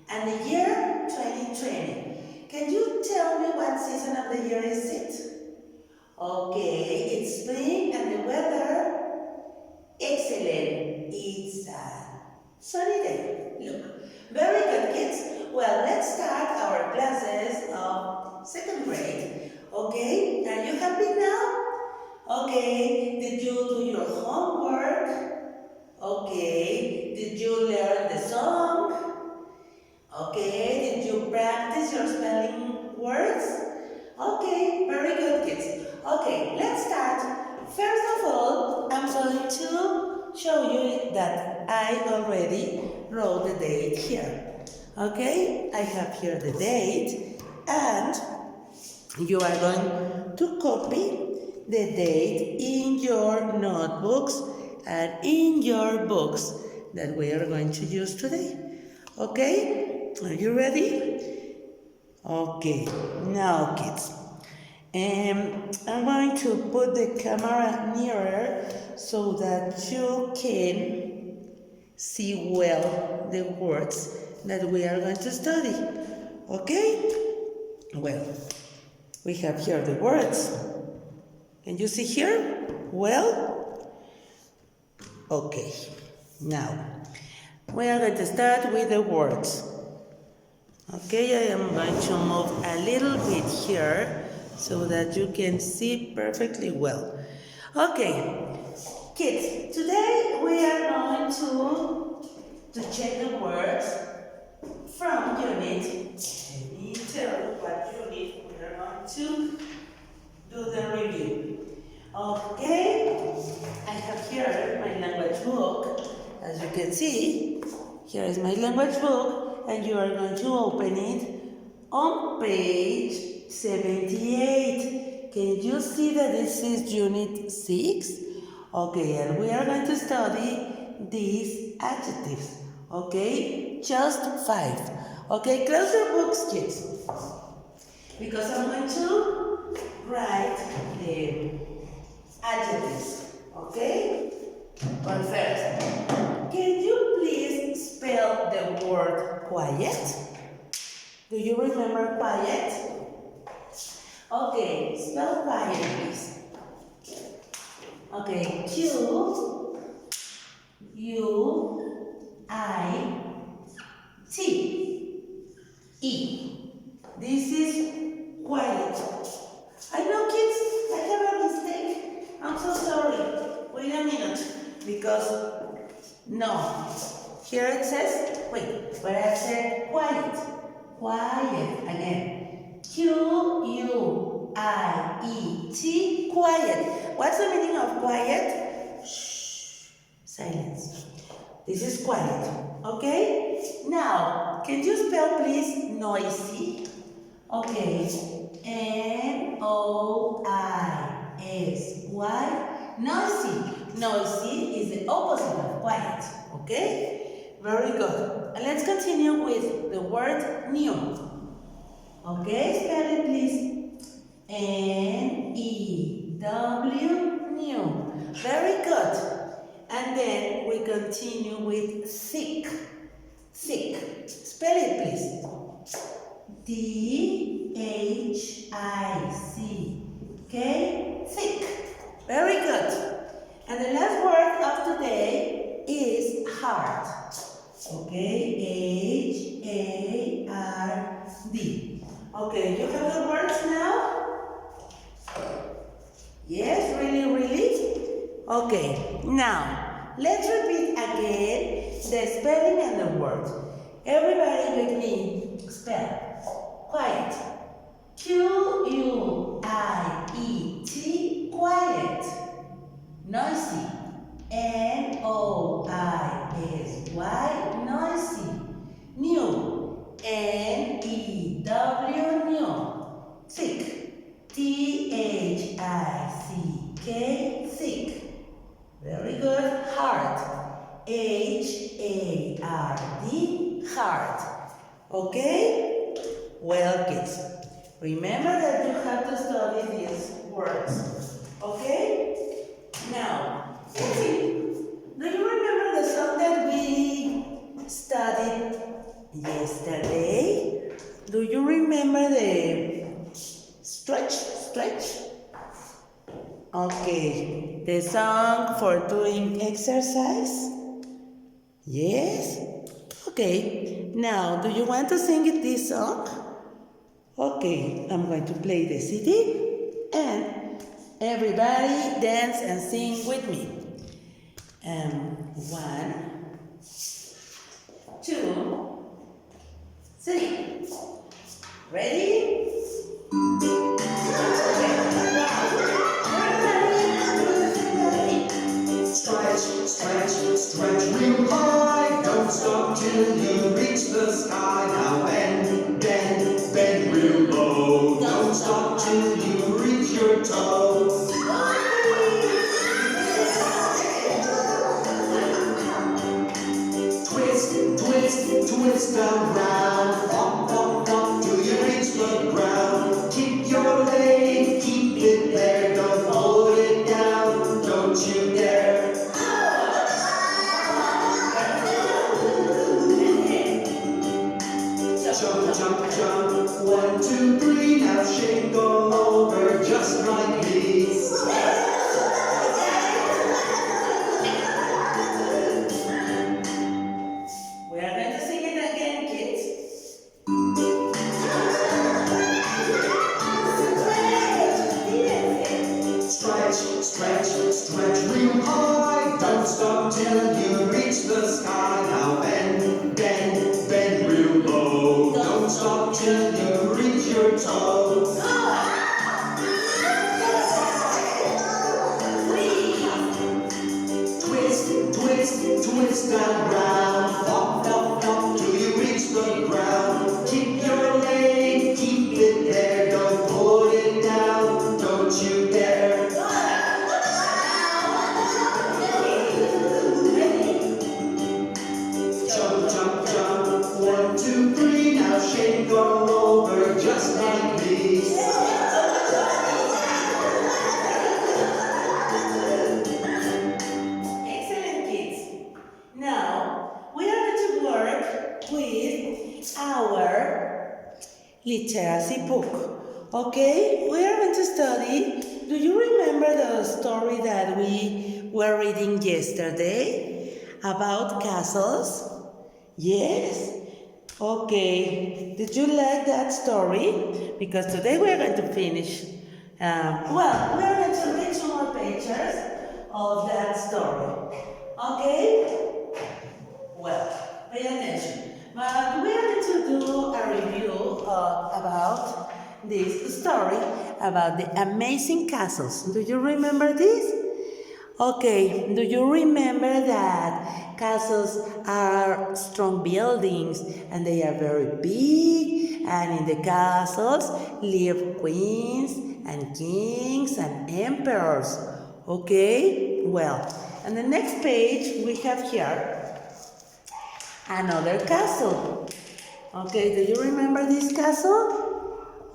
and the year 2020. Can you tell me what season of the year is it? Okay, it's spring and the weather, excellent. It's a sunny day. Look, very good, kids. Well, let's start our classes of second grade. Okay, are you happy now? Okay, did you do your homework? Okay, did you learn the song? Okay, did you practice your spelling words? Okay, very good, kids. Okay, let's start. First of all, I'm going to show you that I already wrote the date here. Okay, I have here the date, and you are going to copy the date in your notebooks and in your books that we are going to use today. Okay, are you ready? Okay, now kids, I'm going to put the camera nearer so that you can see well the words that we are going to study. Okay? Well, we have here the words. Can you see here? Well? Okay. Now, we are going to start with the words. Okay, I am going to move a little bit here so that you can see perfectly well. Okay, kids, today we are going to check the words from unit. Let me tell you what unit we are going to do the review. Okay, I have here my language book. As you can see, here is my language book, and you are going to open it on page 78. Can you see that this is unit 6? Okay, and we are going to study these adjectives. Okay, just 5. Okay, close your books, kids, because I'm going to write the adjectives. Okay? But first, can you please spell the word quiet? Do you remember quiet? Okay, spell quiet, please. Okay, Q U I T E. This is quiet. I know, kids, I have a mistake. I'm so sorry. Wait a minute, because no. Here it says, wait, but I said quiet. Quiet again. Q-U-I-E-T, quiet. What's the meaning of quiet? Shh, silence. This is quiet, okay? Now, can you spell please noisy? Okay, N-O-I-S-Y, noisy. Noisy is the opposite of quiet, okay? Very good. And let's continue with the word new. Okay, spell it please. N-E-W, new. Very good. And then we continue with thick. Thick. Spell it please. D-H-I-C. Okay? Thick. Very good. And the last word of today is hard. Okay? H-A-R-D. Okay, you have the words now? Yes, really, really? Okay, now let's repeat again the spelling and the word. Everybody with me, spell. Quiet. Q-U-I-E-T, quiet. Noisy. N-O-I-S-Y, noisy. New. N-E-W, new. Thick. T-H-I-C-K, thick. Very good. Hard. H-A-R-D, hard. Okay? Well, kids, remember that you have to study these words. Okay? Now, let's see. Do you remember the song that we studied yesterday? song for doing exercise? Yes? Okay, now do you want to sing it this song? Okay, I'm going to play the CD and everybody dance and sing with me. 1, 2, 3. Ready? Stretch, stretch, stretch real high. Don't stop till you reach the sky. Now bend, bend, bend real low. Don't stop till you reach your toes. Twist, twist, twist around. Pop, pop, pop till you reach the ground. Keep your leg, keep it there. Don't hold it down. Don't you dare. Jump, jump, jump, 1, 2, 3, now shake all over just like me. We are going to sing it again, kids. Stretch, stretch, stretch real high. Don't stop till you reach the sky. Now bend, bend, bend real low. Don't stop till you reach your toes. Twist, twist, twist around. Pop, pop, pop till you reach the ground. Keep your leg, keep it there. Don't hold it down. Don't you dare. Jump, jump, jump, 1, 2, 3, now shake all over just like me. Excellent, kids. Now, we are going to work with our literacy book. Okay? We are going to study. Do you remember the story that we were reading yesterday about castles? Yes? Okay. Did you like that story? Because today we are going to finish. We are going to read 2 more pages of that story. Okay? Well, pay attention. But we are going to do a review about this story about the amazing castles. Do you remember this? Okay, do you remember that castles are strong buildings and they are very big, and in the castles live queens and kings and emperors? Okay, well, on the next page we have here another castle. Okay, do you remember this castle?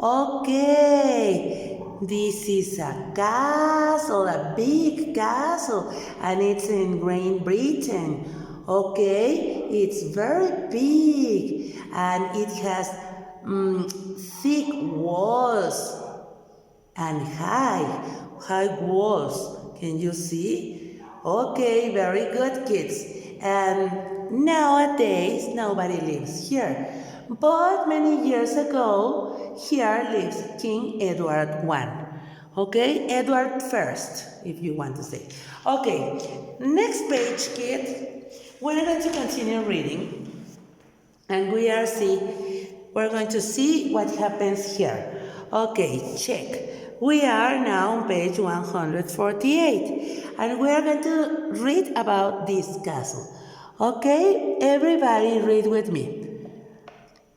Okay, this is a castle, a big castle, and it's in Great Britain. Okay, it's very big, and it has thick walls and high walls. Can you see? Okay, very good, kids. And nowadays, nobody lives here. But many years ago, here lives King Edward I. Okay, Edward I, if you want to say. Okay, next page, kids. We're going to continue reading, and we're going to see what happens here. Okay, check. We are now on page 148, and we are going to read about this castle. Okay, everybody read with me.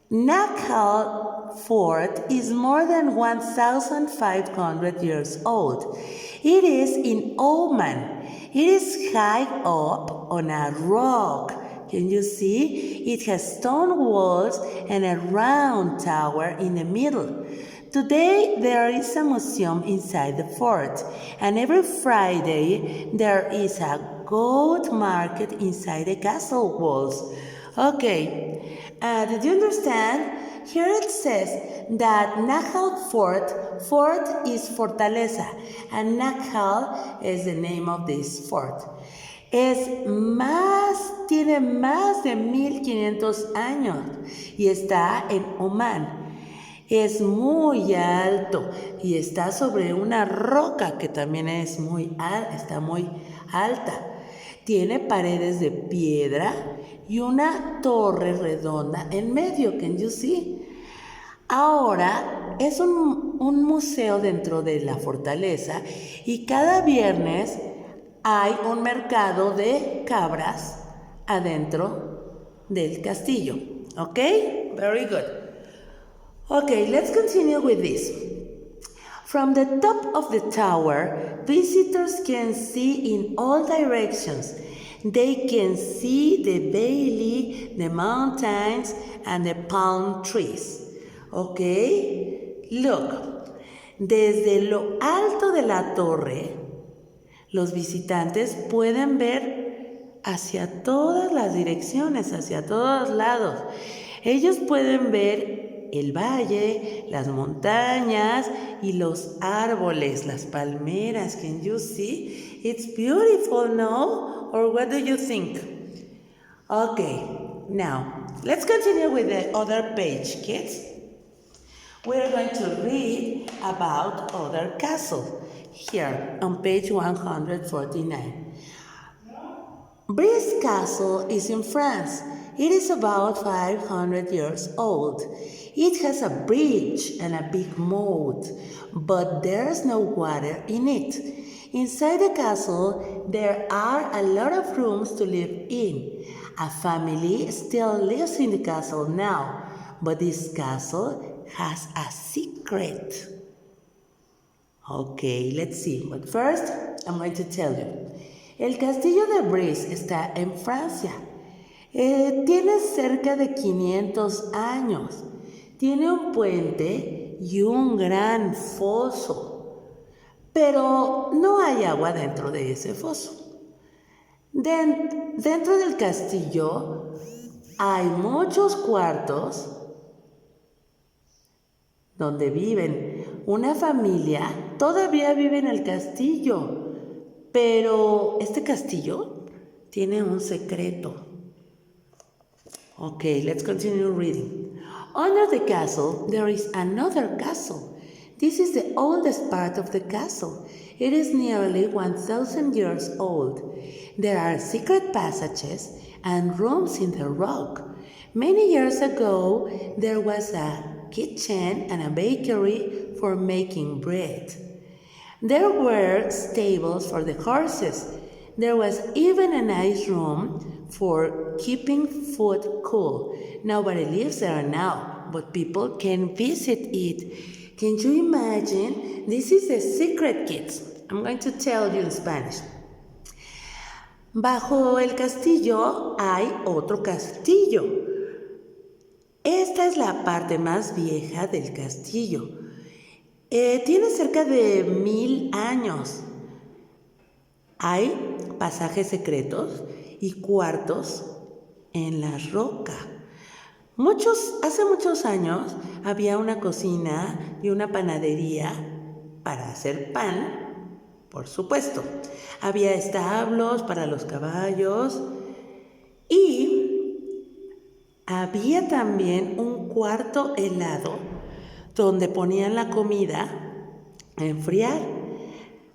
Knockout Fort is more than 1,500 years old. It is in Oman. It is high up on a rock. Can you see? It has stone walls and a round tower in the middle. Today there is a museum inside the fort, and every Friday there is a goat market inside the castle walls. Okay, did you understand? here it says that Nájal fort is fortaleza, and Nájal is the name of this fort. Tiene más de 1500 años y está en Omán. Es muy alto y está sobre una roca que también está muy alta. Tiene paredes de piedra y una torre redonda en medio. Can you see? Ahora es un museo dentro de la fortaleza y cada viernes hay un mercado de cabras adentro del castillo. Okay? Very good. Okay, let's continue with this. From the top of the tower, visitors can see in all directions. They can see the valley, the mountains, and the palm trees. Okay? Look, desde lo alto de la torre, los visitantes pueden ver hacia todas las direcciones, hacia todos lados. Ellos pueden ver el valle, las montañas y los árboles, las palmeras. Can you see? It's beautiful, no? Or what do you think? Okay, now let's continue with the other page, kids. We're going to read about other castle here on page 149. Brice Castle is in France. It is about 500 years old. It has a bridge and a big moat, but there's no water in it. Inside the castle, there are a lot of rooms to live in. A family still lives in the castle now, but this castle has a secret. Okay, let's see. But first, I'm going to tell you. El castillo de Brice está en Francia. Tiene cerca de 500 años. Tiene un puente y un gran foso, pero no hay agua dentro de ese foso. Dentro del castillo hay muchos cuartos donde viven. Una familia todavía vive en el castillo, pero este castillo tiene un secreto. Okay, let's continue reading. Under the castle, there is another castle. This is the oldest part of the castle. It is nearly 1,000 years old. There are secret passages and rooms in the rock. Many years ago, there was a kitchen and a bakery for making bread. There were stables for the horses. There was even a nice room for keeping food cool. Nobody lives there now, but people can visit it. Can you imagine? This is a secret, kids. I'm going to tell you in Spanish. Bajo el castillo hay otro castillo. Esta es la parte más vieja del castillo. Tiene cerca de 1000 años. Hay pasajes secretos y cuartos en la roca. Hace muchos años había una cocina y una panadería para hacer pan, por supuesto. Había establos para los caballos y había también un cuarto helado donde ponían la comida a enfriar.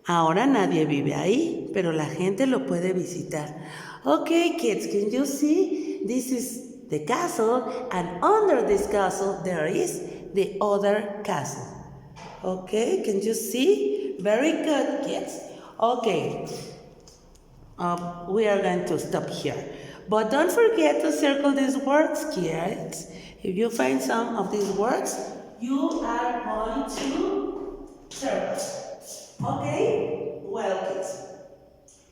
Ahora nadie vive ahí, pero la gente lo puede visitar. Okay, kids, can you see? This is the castle, and under this castle there is the other castle. Okay, can you see? Very good, kids. Okay, we are going to stop here. But don't forget to circle these words, kids. If you find some of these words, you are going to circle. Okay? Well, kids,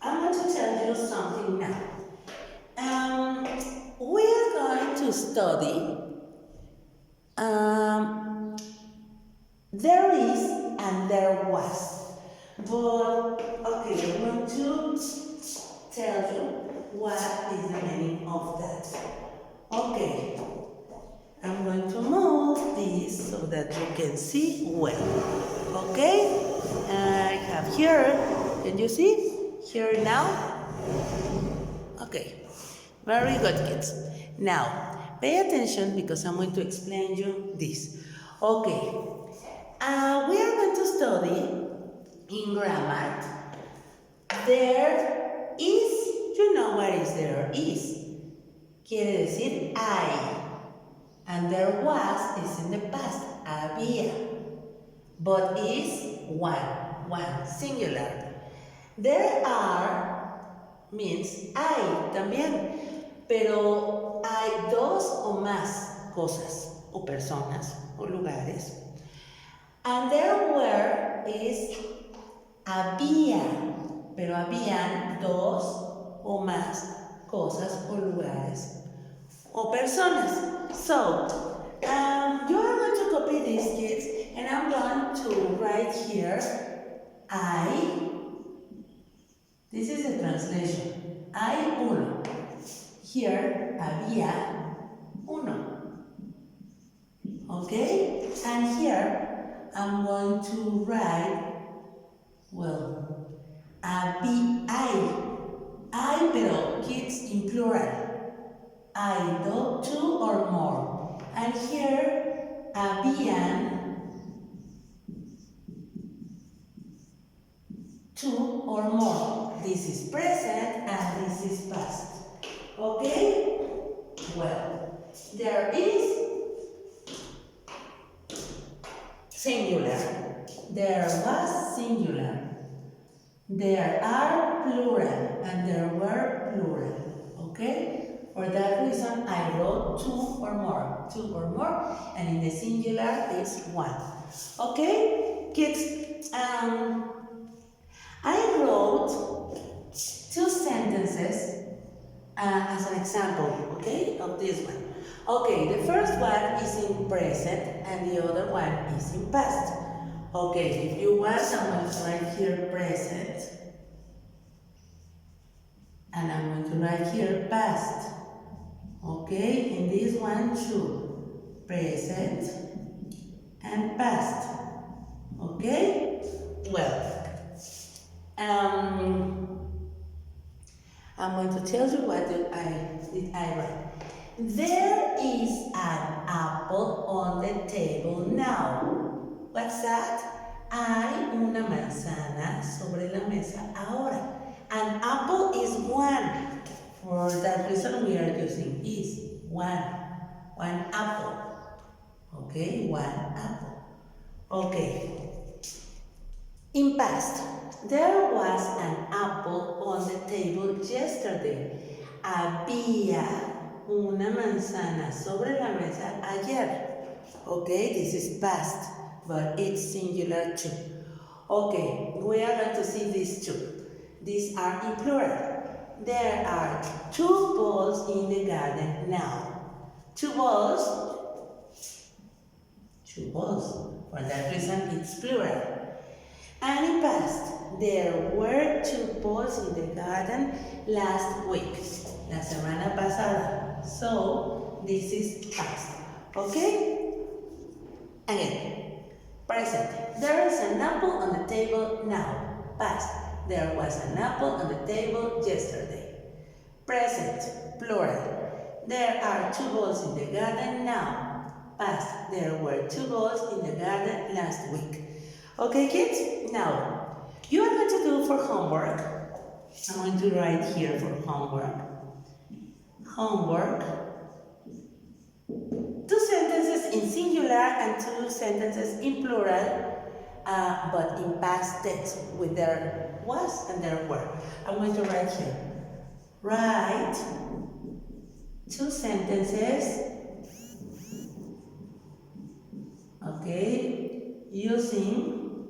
I'm going to tell you something now. We are going to study there is and there was. But, okay, I'm going to tell you what is the meaning of that. Okay, I'm going to move. can see well. Okay? I have here, can you see? Here now? Okay. Very good, kids. Now, pay attention because I'm going to explain you this. Okay. We are going to study in grammar. There is, you know what is there is. Quiere decir hay. And there was is in the past, había. But is one, singular. There are means hay también. Pero hay dos o más cosas, o personas, o lugares. And there were is había, pero habían dos o más cosas o lugares o personas. So, you are going to copy these, kids, and I'm going to write here I. This is the translation. Hay uno. Here, había uno. Okay? And here, I'm going to write, well, hay. Hay, pero kids in plural. Hay, two or more. And here, habían two or more. This is present and this is past. Okay? Well, there is singular. There was singular. There are plural and there were plural. Okay? For that reason, I wrote two or more, and in the singular is one. Okay? Kids, I wrote two sentences as an example, okay, of this one. Okay, the first one is in present and the other one is in past. Okay, if you want, I'm going to write here present and I'm going to write here past. Okay, in this one too, present and past. Okay, well, I'm going to tell you what did I write. There is an apple on the table now. What's that? Hay una manzana sobre la mesa ahora. An apple is one. For that reason we are using is one apple. Okay, one apple. Okay. In past, there was an apple on the table yesterday. Había una manzana sobre la mesa ayer. Okay, this is past, but it's singular too. Okay, we are going to see these two. These are in plural. There are two balls in the garden now. Two balls. For that reason, it's plural. And in past, there were two balls in the garden last week. La semana pasada. So, this is past. Okay? Again. Present. There is an apple on the table now. Past. There was an apple on the table yesterday. Present, plural. There are two balls in the garden now. Past, there were two balls in the garden last week. Okay, kids? Now, you are going to do for homework. I'm going to write here for homework. Homework. Two sentences in singular and two sentences in plural. But in past tense with there was and there were. I'm going to write here. Write two sentences, okay, using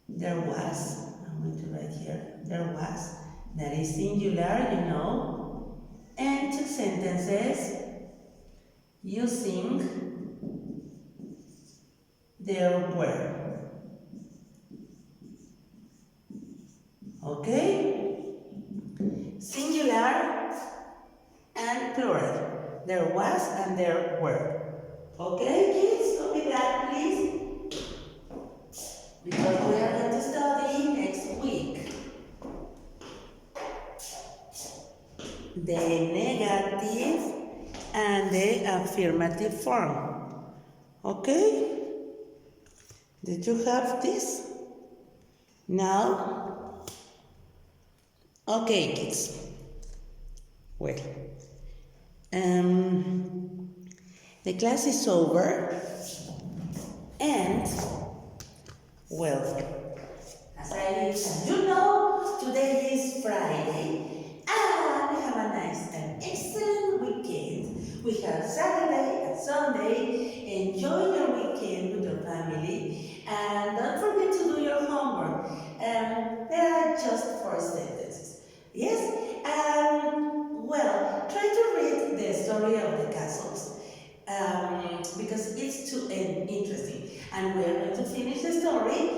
there was. I'm going to write here. There was. That is singular, you know. And two sentences using there were. Okay? Singular and plural. There was and there were. Okay, kids? Copy that. that, please? Because we are going to study next week the negative and the affirmative form. Okay? Did you have this? Now? Okay, kids. Well, the class is over, and well, as you know, today is Friday, and we have a nice and excellent weekend. We have Saturday and Sunday. Enjoy your weekend with your family, and don't forget to do your homework. There are just 4 sentences. Yes? Well, try to read the story of the castles because it's too interesting. And we're going to finish the story